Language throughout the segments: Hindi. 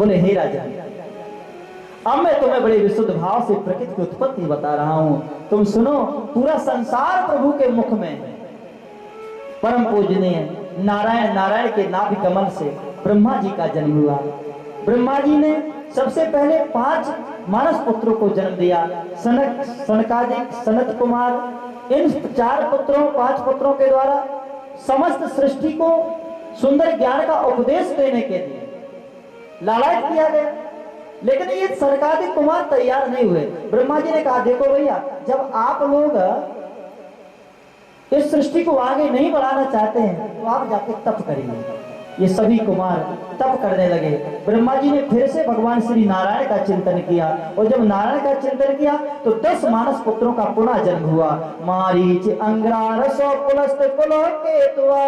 बोले हे राजन, अब मैं तुम्हें बड़े विशुद्ध भाव से प्रकृति की उत्पत्ति बता रहा हूं, तुम सुनो। पूरा संसार प्रभु के मुख में है। परम पूजनीय नारायण के नाभि कमल से ब्रह्मा जी का जन्म हुआ। ब्रह्मा जी ने सबसे पहले 5 मानस पुत्रों को जन्म दिया, सनक, सनकादिक, सनत कुमार। इन 5 पुत्रों के द्वारा समस्त सृष्टि को सुंदर ज्ञान का उपदेश देने के लिए लालायित किया गया। लेकिन ये सनकादिक कुमार तैयार नहीं हुए। ब्रह्मा जी ने कहा, देखो भैया, जब आप लोग इस सृष्टि को आगे नहीं बढ़ाना चाहते हैं तो आप जाके तप करिए। ये सभी कुमार तप करने लगे। ब्रह्मा जी ने फिर से भगवान श्री नारायण का चिंतन किया, और जब नारायण का चिंतन किया तो 10 मानस पुत्रों का पुनः जन्म हुआ। मारीच, अंग्रारसो, पुलस्त, पुलकेतुआ,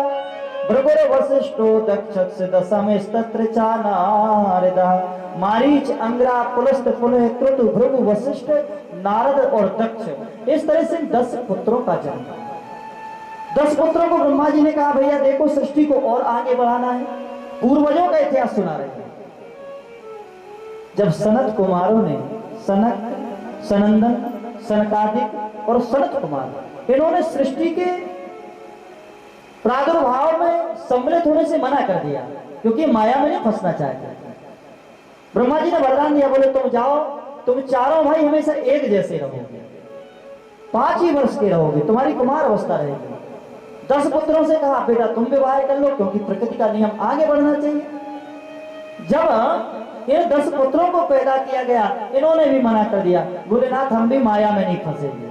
भृगुर, वशिष्ठो, दक्षस, दशमस्तत्र चानारदा। मारीच, अंग्रा, पुलस्त, पुलह, क्रतु, भृगु, वशिष्ठ, नारद और दक्ष, इस तरह से 10 पुत्रों का जन्म। 10 पुत्रों को ब्रह्मा जी ने कहा, भैया देखो, सृष्टि को और आगे बढ़ाना है। पूर्वजों का इतिहास सुना रहे हैं। जब सनत कुमारों ने सनक, सनंदन, सनकादिक और सनत कुमार, इन्होंने सृष्टि के प्रादुर्भाव में सम्मिलित होने से मना कर दिया, क्योंकि माया में नहीं फंसना चाहते। ब्रह्मा जी ने वरदान दिया, बोले तुम जाओ, तुम चारों भाई हमेशा एक जैसे रहोगे, 5 ही वर्ष के रहोगे, तुम्हारी कुमार अवस्था रहेगी। 10 पुत्रों से कहा, बेटा तुम विवाह कर लो, क्योंकि प्रकृति का नियम आगे बढ़ना चाहिए। जब इन 10 पुत्रों को पैदा किया गया, इन्होंने भी मना कर दिया, बोले नाथ हम भी माया में नहीं फंसेंगे।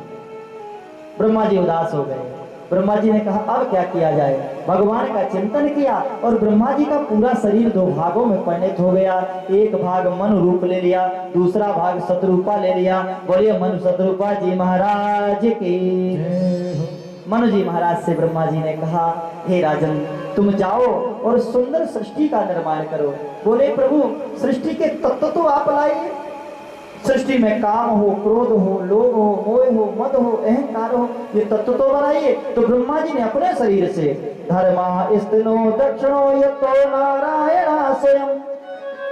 ब्रह्मा जी उदास हो गए। ब्रह्मा जी ने कहा, अब क्या किया जाए। भगवान का चिंतन किया और ब्रह्मा जी का पूरा शरीर 2 भागों में परिणत हो गया। एक भाग मनु रूप ले लिया, दूसरा भाग शत्रुपा ले लिया। बोलिए मनु शत्रुपा जी महाराज की। मनु जी महाराज से ब्रह्मा जी ने कहा, हे राजन, तुम जाओ और सुंदर सृष्टि का निर्माण करो। बोले प्रभु, सृष्टि के तत्व तो आप लाइए। सृष्टि में काम हो, क्रोध हो, लोभ हो, मोह हो, मद हो, अहंकार हो, ये तत्व तो बनाइए। तो ब्रह्मा जी ने अपने शरीर से धर्मा स्तनो दक्षिणो यतो नारायण स्वयं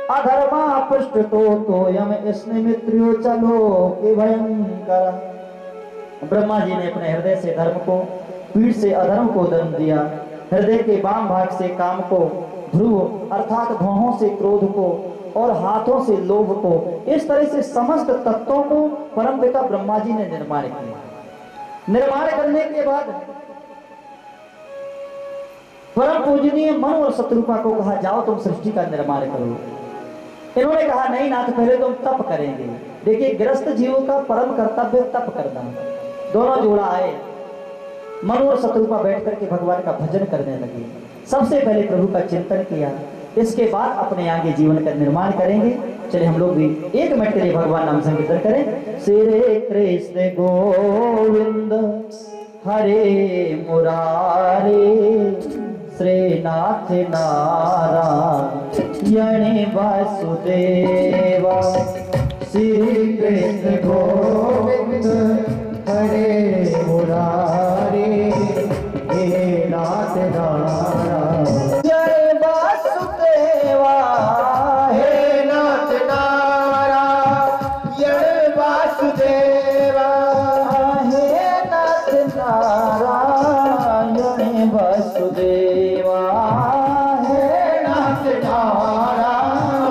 अधर्मा पृष्ठतो तोयम स्निमित्र्यो चलो के भयंकर। ब्रह्मा जी ने अपने हृदय से धर्म को, पीठ से अधर्म को जन्म दिया, हृदय के वाम भाग से काम को, ध्रुव अर्थात भौहों से क्रोध को और हाथों से लोभ को, इस तरह से समस्त तत्वों को परम पिता ब्रह्मा जी ने निर्माण किया। निर्माण करने के बाद परम पूजनीय मनु और शत्रुपा को कहा, जाओ तुम सृष्टि का निर्माण करो। इन्होंने कहा, नहीं नाथ, पहले तुम तप करेंगे। देखिए, गृहस्थ जीवों का परम कर्तव्य तप करना। दोनों जोड़ा आए, मनु और शत्रुपा बैठ करके भगवान का भजन करने लगे। सबसे पहले प्रभु का चिंतन किया, इसके बाद अपने आगे जीवन का निर्माण करेंगे। चलिए हम लोग भी 1 मिनट के लिए भगवान नाम संकीर्तन करें। श्री कृष्ण गोविंद हरे मुरारे, श्रीनाथ नारायण वासुदेवा। श्री कृष्ण गोविंद हरे मुरारे, हे नाथ नारायण वासुदेवा, हे नाथ नारायण वासुदेवा, हे नाथ नारायण वासुदेवा, हे नाथ नारायण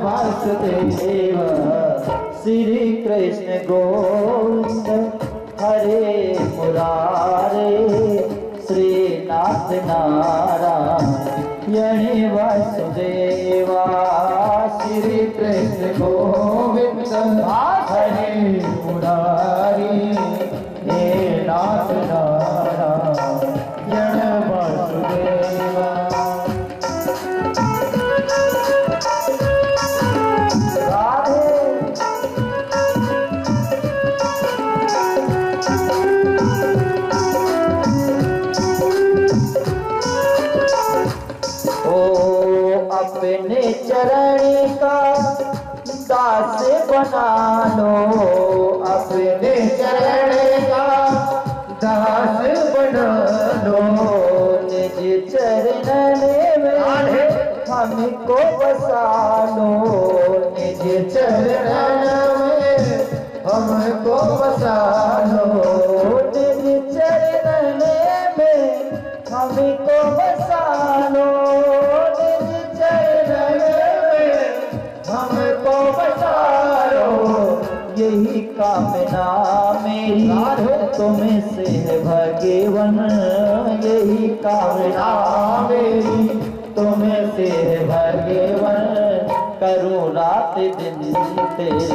वासुदेवा। श्री कृष्ण गोविंद हरे मुरारे, श्रीनाथ नारायण वासुदेवा। श्री कृष्ण गोविंद हरे मुरारी, हे नाथ नारायण वासुदेवा। अपने चरण का दास बना लो, अपने चरण का दास बना लो। निज चरण में हमको बसा लो, निज चरण में हमको बसा लो, निज चरण में हमको बसा लो, निज चरण में हमको बसा लो। यही कामना मेरी तुमसे है भगवन, यही कामना मेरी तुमसे है भगवन, करो रात दिन तेरे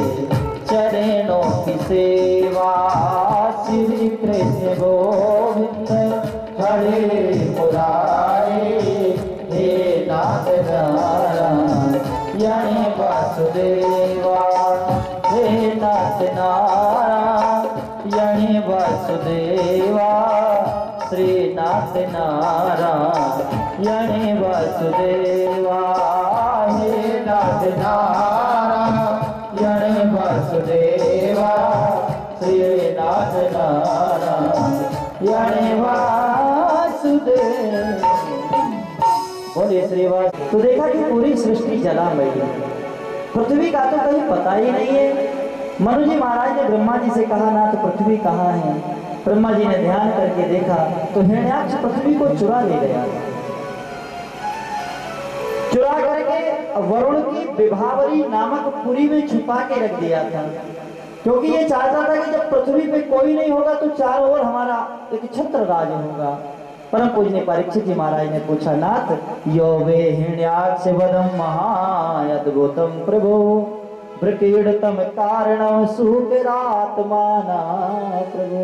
चरणों की सेवा, श्री कृष्ण गोविंद हरे मुरारे, हे नाथ नारायण वासुदेवा, हे नाथ नारायण वासुदेवा, श्रीनाथ नारायण वासुदेवा, हे नाथ नारायण वासुदेवा, श्रीनाथ नारायण वासुदेवा। बोलिए श्रीवास। तो देखा कि पूरी सृष्टि जलामयी है, पृथ्वी का तो कहीं पता ही नहीं है। मनु जी महाराज ने ब्रह्मा जी से कहा, नाथ पृथ्वी कहाँ है? ब्रह्मा जी ने ध्यान करके देखा तो हिरण्याक्ष पृथ्वी को चुरा ले गया, चुरा करके वरुण की विभावरी नामक पुरी में छुपा के रख दिया था, क्योंकि ये चाहता था कि जब पृथ्वी पे कोई नहीं होगा तो चारों ओर हमारा एक छत्र राज होगा। परम पूजनीय परीक्षित जी महाराज ने पूछा, नाथ यो वे हिरण्याक्ष वदम महाअद्भुतम प्रभु प्रकीर्तम कारणम सुकरात्माना प्रभु।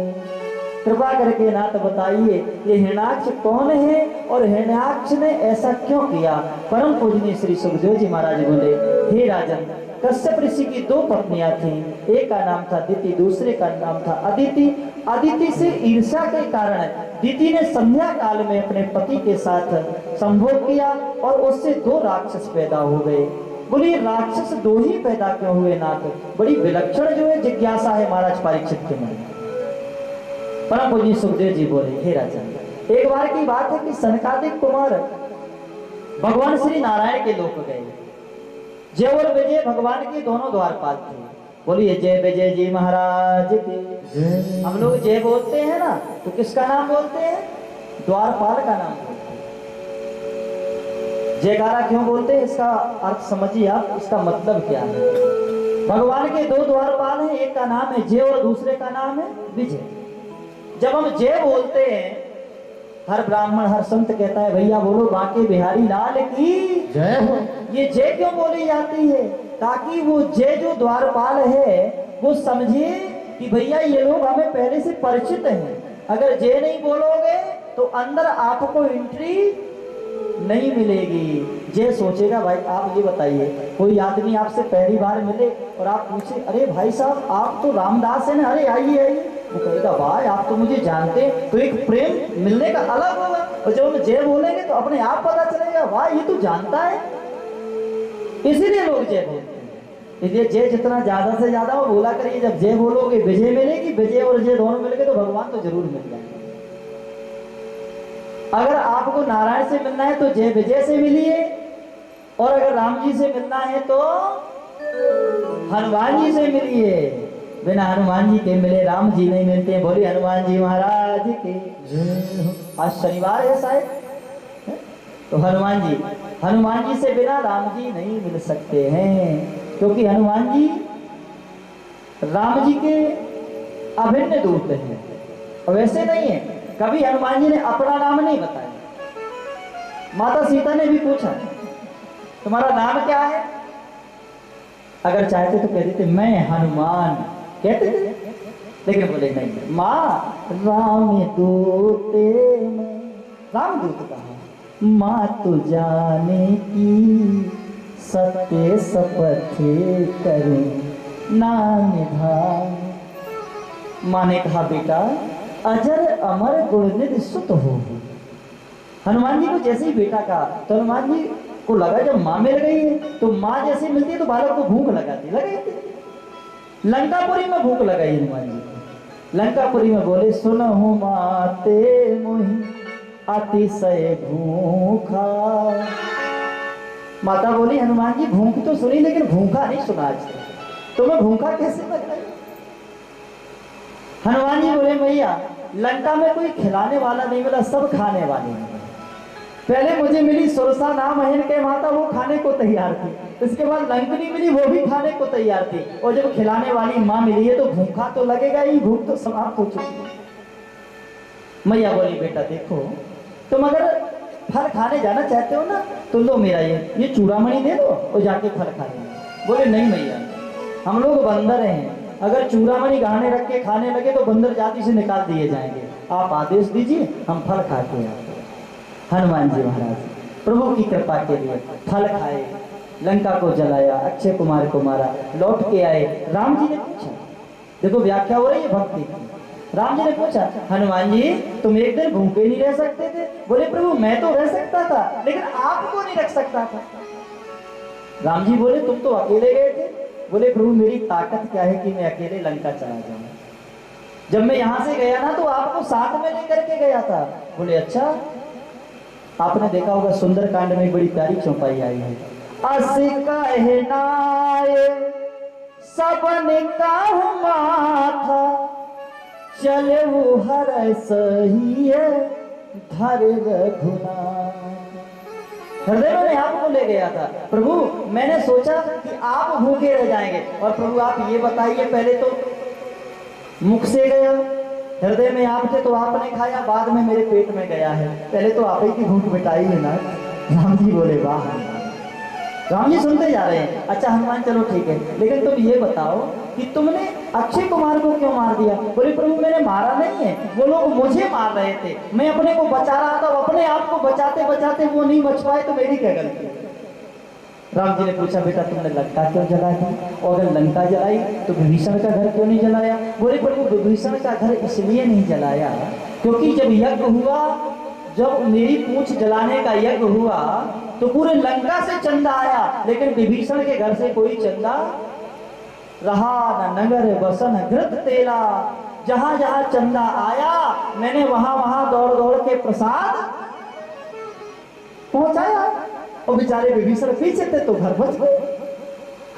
कृपा करके नाथ बताइए ये हिरण्याक्ष कौन है और हिरण्याक्ष ने ऐसा क्यों किया? परम पूजनीय श्री सुखदेव जी महाराज बोले, हे राजन, कश्यप ऋषि की दो पत्नियां थीं, एक का नाम था दिति, दूसरे का नाम था अदिति। अदिति से ईर्ष्या के कारण दिति ने संध्या काल में अपने पति के साथ संभोग किया और उससे दो राक्षस पैदा हो गए। बोलिए राक्षस दो ही पैदा क्यों हुए नाथ? बड़ी विलक्षण जो है जिज्ञासा है महाराज परीक्षित के मन में। परम पूज्य सुखदेव जी बोले, हे राजन, एक बार की बात है कि सनकादिक कुमार भगवान श्री नारायण के लोक गए। जय और विजय भगवान के दोनों द्वारपाल थे। बोलिए जय विजय जी महाराज की। हम लोग जय बोलते हैं ना, तो किसका नाम बोलते हैं? द्वारपाल का नाम बोलते हैं। जयकारा क्यों बोलते हैं? इसका अर्थ समझिए आप, इसका मतलब क्या है। भगवान के दो द्वारपाल हैं, एक का नाम है जय और दूसरे का नाम है विजय। जब हम जय बोलते हैं, हर ब्राह्मण हर संत कहता है भैया बोलो बांके बिहारी लाल की जय हो। ये जय क्यों बोली जाती है? ताकि वो जय जो द्वारपाल है वो समझे कि भैया ये लोग हमें पहले से परिचित हैं। अगर जय नहीं बोलोगे तो अंदर आपको एंट्री नहीं मिलेगी। जय सोचेगा, भाई आप ये बताइए, कोई आदमी आपसे पहली बार मिले और आप पूछे, अरे भाई साहब आप तो रामदास है ना, अरे आइए आइए, वो कहेगा भाई आप तो मुझे जानते हैं। तो एक प्रेम मिलने का अलग होगा। और जब हम जय बोलेंगे तो अपने आप पता चलेगा भाई ये तो जानता है। इसीलिए लोग जय बोलते हैं। इसलिए जय जितना ज्यादा से ज्यादा वो बोला करिए। जब जय बोलोगे विजय मिलेगी, विजय और जय दोनों मिल गए तो भगवान तो जरूर मिल जाएंगे। अगर आपको नारायण से मिलना है तो जय विजय से मिलिए, और अगर राम जी से मिलना है तो हनुमान जी से मिलिए। बिना हनुमान जी के मिले राम जी नहीं मिलते। बोलिए हनुमान जी महाराज के। आज शनिवार है शायद, तो हनुमान जी से बिना राम जी नहीं मिल सकते हैं, क्योंकि हनुमान जी राम जी के अभिन्न दूत हैं। और वैसे नहीं है, कभी हनुमान जी ने अपना नाम नहीं बताया। माता सीता ने भी पूछा तुम्हारा नाम क्या है? अगर चाहते तो कह देते मैं हनुमान, कहते थे, लेकिन बोले नहीं, माँ राम दूते में। रामदूत कहा, माँ तू जाने की सत्य शपथ करूं नाम धाम। माँ ने कहा बेटा अजर अमर गुणनिधि सुत हो। हनुमान जी को जैसे ही बेटा कहा तो हनुमान जी को लगा जब माँ मिल गई है तो माँ जैसे मिलती है तो बालक को भूख लगाती लगे। लंकापुरी में भूख लगाई हनुमान जी को। लंकापुरी में बोले सुनहु माते मोहि अतिशय भूखा। माता बोली हनुमान जी भूख तो सुनी लेकिन भूखा नहीं सुना आज तक। तुम्हें भूखा कैसे लग रहा है? हनुमान जी बोले भैया लंका में कोई खिलाने वाला नहीं मिला, सब खाने वाले मिले। पहले मुझे मिली सुरसा नाम अहिन के माता, वो खाने को तैयार थी। इसके बाद लंकनी मिली, वो भी खाने को तैयार थी। और जब खिलाने वाली माँ मिली है तो भूखा तो लगेगा ही, भूख तो समाप्त हो चुकी है। मैया बोली बेटा देखो तुम अगर फल खाने जाना चाहते हो ना तो लो मेरा ये चूड़ामणि दे दो और जाके फल खा लेंगे। बोले नहीं मैया हम लोग बंदर हैं, अगर चूड़ामणि गहने रख के खाने लगे तो बंदर जाति से निकाल दिए जाएंगे, आप आदेश दीजिए हम फल खा के आते। हनुमान जी महाराज प्रभु की कृपा के लिए फल खाए, लंका को जलाया, अक्षय कुमार को मारा, लौट के आए। राम जी ने पूछा, देखो व्याख्या हो रही है भक्ति की। राम जी ने पूछा हनुमान जी तुम एक दिन भूखे नहीं रह सकते थे? बोले प्रभु मैं तो रह सकता था लेकिन आपको नहीं रख सकता था। राम जी बोले तुम तो अकेले गए थे? बोले प्रभु मेरी ताकत क्या है कि मैं अकेले लंका चला जाऊं? जब मैं यहां से गया ना तो आपको साथ में लेकर के गया था। बोले अच्छा, आपने देखा होगा सुंदर कांड में बड़ी प्यारी चौपाई आई है, अस कहनाए सबन काहु माथा, चले वो हर सही धर रघुनाथ। हृदय में आपको ले गया था प्रभु, मैंने सोचा कि आप भूखे रह जाएंगे। और प्रभु आप ये बताइए, पहले तो मुख से गया, हृदय में आप थे तो आपने खाया, बाद में मेरे पेट में गया है, पहले तो आप ही की भूख मिटाई है ना। राम जी बोले वाह। राम जी सुनते जा रहे हैं, अच्छा हनुमान चलो ठीक है, लेकिन तुम ये बताओ कि तुमने अक्षय कुमार को क्यों मार दिया? बोले प्रभु मैंने मारा नहीं है, वो लोग मुझे मार रहे थे, मैं अपने को बचा रहा था, अपने आप को बचाते बचाते वो नहीं बच पाए तो मेरी क्या गलती? राम जी ने पूछा बेटा तुमने लंका क्यों जलाई थी? और अगर लंका जलाई तो विभीषण का घर क्यों नहीं जलाया? बोले प्रभु विभीषण का घर इसलिए नहीं जलाया क्योंकि जब यज्ञ हुआ, जब मेरी पूंछ जलाने का यज्ञ हुआ तो पूरे लंका से चंदा आया, लेकिन विभीषण के घर से कोई चंदा रहा न। नगर बसन घृत तेला, जहां जहां चंदा आया मैंने वहां वहां दौड़ दौड़ के प्रसाद पहुंचाया, और बेचारे विभीषण पीछे थे तो घर बच गए।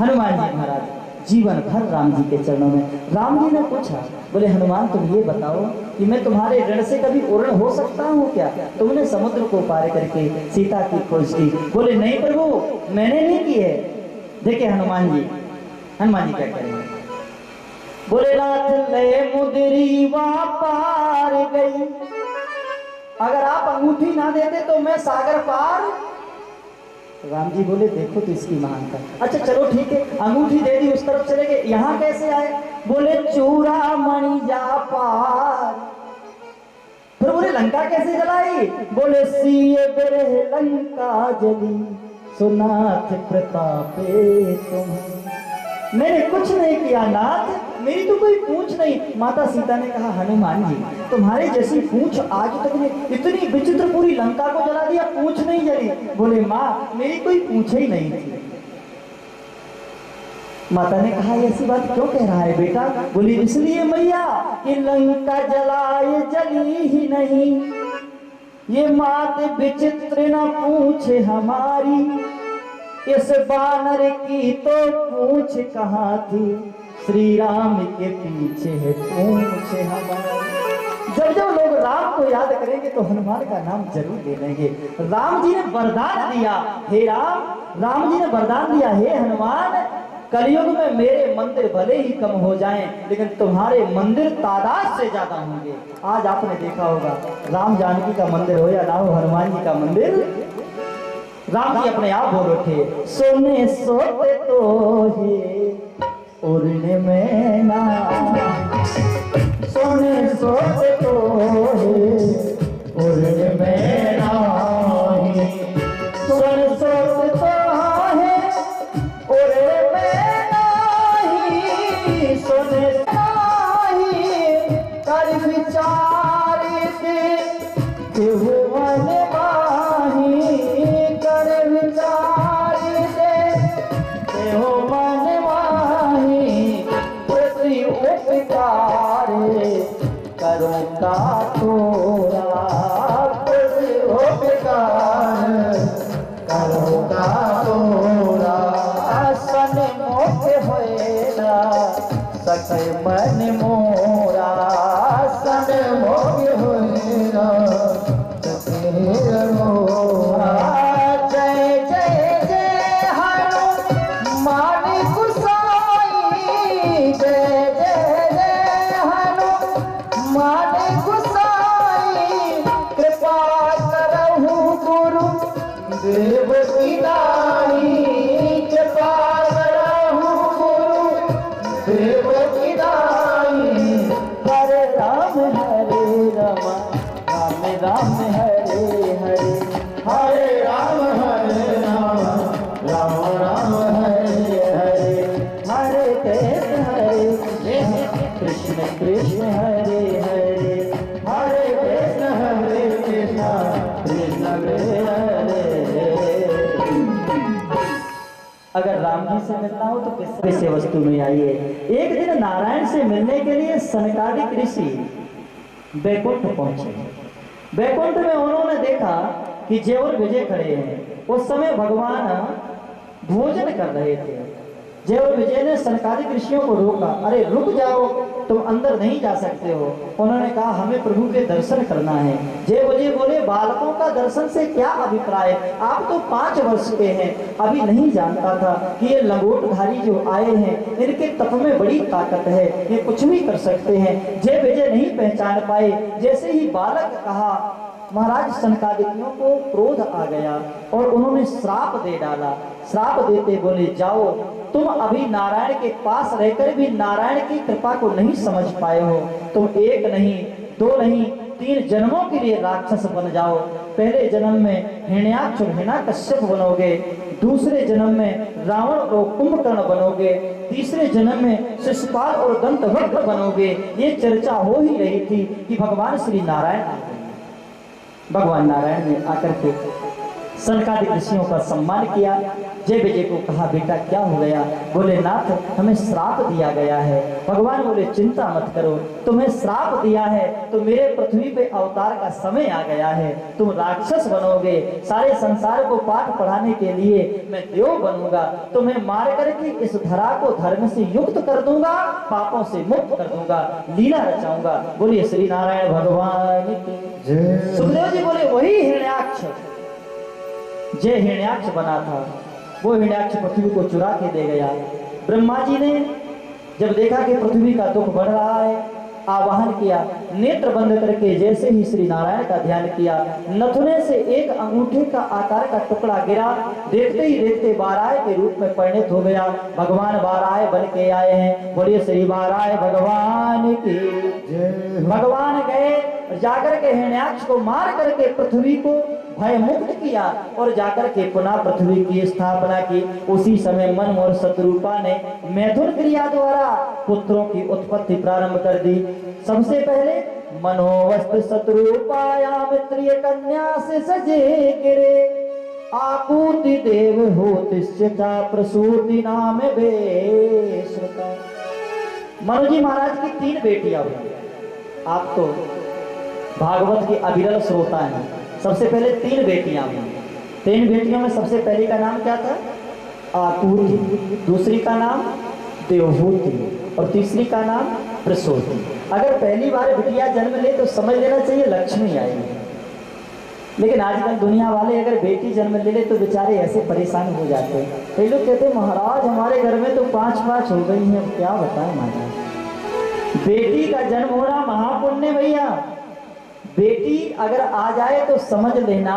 हनुमान जी महाराज जीवन भर राम जी के चरणों में। राम जी ने पूछा, बोले हनुमान तुम ये बताओ कि मैं तुम्हारे ऋण से कभी उर्ण हो सकता हूँ क्या? तुमने समुद्र को पार करके सीता की खोज की। बोले नहीं प्रभु मैंने नहीं की है। देखिए हनुमान जी क्या करेंगे? बोले नाथ ले मुदरी वहां पार गई, अगर आप अंगूठी ना देते तो मैं सागर पार। राम जी बोले देखो तो इसकी महानता। अच्छा चलो ठीक है, अंगूठी दे दी, उस तरफ चले गए, यहाँ कैसे आए? बोले चूड़ामणि जा पार। फिर बोले लंका कैसे जलाई? बोले सीए बिरह लंका जली, सुनाथ प्रतापे तुम। मैंने कुछ नहीं किया नाथ, मेरी तो कोई पूंछ नहीं। माता सीता ने कहा हनुमान जी तुम्हारी जैसी पूंछ आज तक ने इतनी विचित्र पूरी लंका को जला दिया, पूंछ नहीं जली। बोले माँ मेरी कोई पूंछ ही नहीं थी। माता ने कहा ऐसी बात क्यों कह रहा है बेटा? बोली इसलिए मैया कि लंका जलाए जली ही नहीं, ये मात विचित्र न पूछे हमारी, इस बानर की तो पूछ कहाँ थी, श्री राम के पीछे है पूछ हमारी। जब जब लोग राम को याद करेंगे तो हनुमान का नाम जरूर ले लेंगे। राम जी ने वरदान दिया, हे राम जी ने वरदान दिया, हे हनुमान कलयुग में मेरे मंदिर भले ही कम हो जाएं लेकिन तुम्हारे मंदिर तादाद से ज्यादा होंगे। आज आपने देखा होगा राम जानकी का मंदिर हो या ना हो, हनुमान जी का मंदिर, राम जी अपने आप बोल उठे, सोने सोते तो है उड़ने में ना, सोने सोते तो है उड़ने में ना, सोने सोते तो है उड़ने में नहीं, सोने नहीं कर विचार के हुवन माही, कर विचार दे हो मन माही, प्रति उपकार करो का तोरा, प्रति उपकार करो का तोरा। मन मोरा सनमोग होएगा रोहा। जय जय जय हनुमान गुसाई, जय जय जय हनुमान गुसाई, कृपा करहु गुरु देव की दाई, कृपा करहु गुरु देव की दाई। हरे राम राम राम हरे हरे, हरे राम राम राम हरे हरे। हरे कृष्ण कृष्ण हरे हरे, हरे कृष्ण कृष्ण हरे हरे। अगर राम जी से मिलना हो तो किस विषय वस्तु में आइए। एक दिन नारायण से मिलने के लिए सनकादिक ऋषि बैकुंठ पहुंचे। बैकुंठ में उन्होंने देखा कि जेवर विजय खड़े हैं। उस समय भगवान भोजन कर रहे थे। जेवर विजय ने सनकादिक ऋषियों को रोका, अरे रुक जाओ, तुम अंदर नहीं जा सकते हो। उन्होंने कहा हमें प्रभु के दर्शन करना है। जय विजय बोले बालकों का दर्शन से क्या अभिप्राय, आप तो 5 वर्ष के हैं, अभी नहीं जानता था कि ये लंगोटधारी जो आए हैं इनके तप में बड़ी ताकत है, ये कुछ भी कर सकते हैं। जय विजय नहीं पहचान पाए। जैसे ही बालक कहा महाराज सनकादिकों को क्रोध आ गया और उन्होंने श्राप दे डाला। श्राप देते बोले जाओ, तुम अभी नारायण के पास रहकर भी नारायण की कृपा को नहीं समझ पाए हो। तुम 1 नहीं 2 नहीं 3 जन्मों के लिए राक्षस बन जाओ। पहले जन्म में हिरण्याक्ष और हिरण्यकश्यप बनोगे, दूसरे जन्म में रावण और कुंभकर्ण बनोगे, तीसरे जन्म में शिशुपाल और दंतवक्र बनोगे। ये चर्चा हो ही रही थी कि भगवान श्री नारायण आ गए। भगवान नारायण ने आकर के सनकादिक ऋषियों का सम्मान किया। जय विजय को कहा बेटा क्या हो गया। बोले नाथ हमें श्राप दिया गया है। भगवान बोले चिंता मत करो, तुम्हें श्राप दिया है तो मेरे पृथ्वी पे अवतार का समय आ गया है। तुम राक्षस बनोगे, सारे संसार को पाठ पढ़ाने के लिए मैं देव बनूंगा। तुम्हें मार करके इस धरा को धर्म से युक्त कर दूंगा, पापों से मुक्त कर दूंगा, लीला रचाऊंगा। बोलिए श्री नारायण भगवान की जय। सुखदेव जी बोले वही हिरण्याक्ष जय हिरण्याक्ष बना था, वो हिरण्याक्ष पृथ्वी को चुरा के दे गया। ब्रह्मा जी ने जब देखा कि पृथ्वी का दुख बढ़ रहा है, आवाहन किया, नेत्र बंद करके जैसे ही श्री नारायण का ध्यान किया, नथुने से एक अंगूठे का आकार का टुकड़ा गिरा। देखते ही देखते बाराय के रूप में परिणत हो गया। भगवान बाराय बन के आए हैं। बोलिए श्री बाराय भगवान की जय। भगवान गए जाकर के हिरण्याक्ष को मार करके पृथ्वी को भय मुक्त किया और जाकर के पुनः पृथ्वी की स्थापना की। उसी समय मन और शत्रुपा ने मैथुन क्रिया द्वारा पुत्रों की उत्पत्ति प्रारंभ कर दी। सबसे पहले मनोवस्त शत्रुपाया मित्रीय कन्या से सजे गिरे, आपूति देव होतिश्चिता प्रसूति नाम बेश्रुता। मनु जी महाराज की 3 बेटियां हुई। आप तो भागवत की अविरल श्रोता हैं। सबसे पहले 3 बेटियां हुई। 3 बेटियों में सबसे पहली का नाम क्या था? आपूति, दूसरी का नाम देवहूति और तीसरी का नाम प्रसूति। अगर पहली बार बिटिया जन्म ले तो समझ लेना चाहिए लक्ष्मी आएगी। लेकिन आजकल दुनिया वाले अगर बेटी जन्म ले ले तो बेचारे ऐसे परेशान हो जाते हैं। कई लोग कहते हैं महाराज हमारे घर में तो 5 हो गई हैं, क्या बताएं महाराज। बेटी का जन्म होना महापुण्य भैया। बेटी अगर आ जाए तो समझ लेना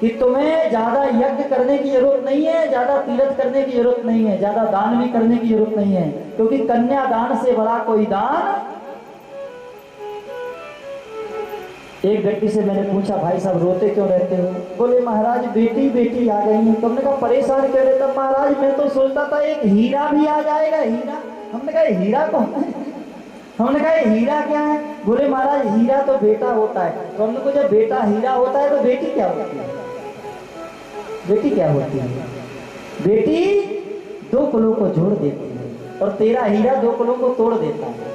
कि तुम्हें ज्यादा यज्ञ करने की जरूरत नहीं है, ज्यादा तीर्थ करने की जरूरत नहीं है, ज्यादा दान भी करने की जरूरत नहीं है, क्योंकि कन्या दान से बड़ा कोई दान। एक व्यक्ति से मैंने पूछा भाई साहब रोते क्यों रहते हो? बोले महाराज बेटी बेटी आ गई है। तुमने कहा परेशान क्यों रहता? महाराज मैं तो सोचता था एक हीरा भी आ जाएगा। हीरा? हमने कहा हीरा कौन है? हमने कहा हीरा क्या है? बोले महाराज हीरा तो बेटा होता है। तो हमने को जब बेटा हीरा होता है तो बेटी क्या होती है? बेटी क्या होती है? बेटी 2 कुलों को जोड़ देती है और तेरा हीरा 2 कुलों को तोड़ देता है।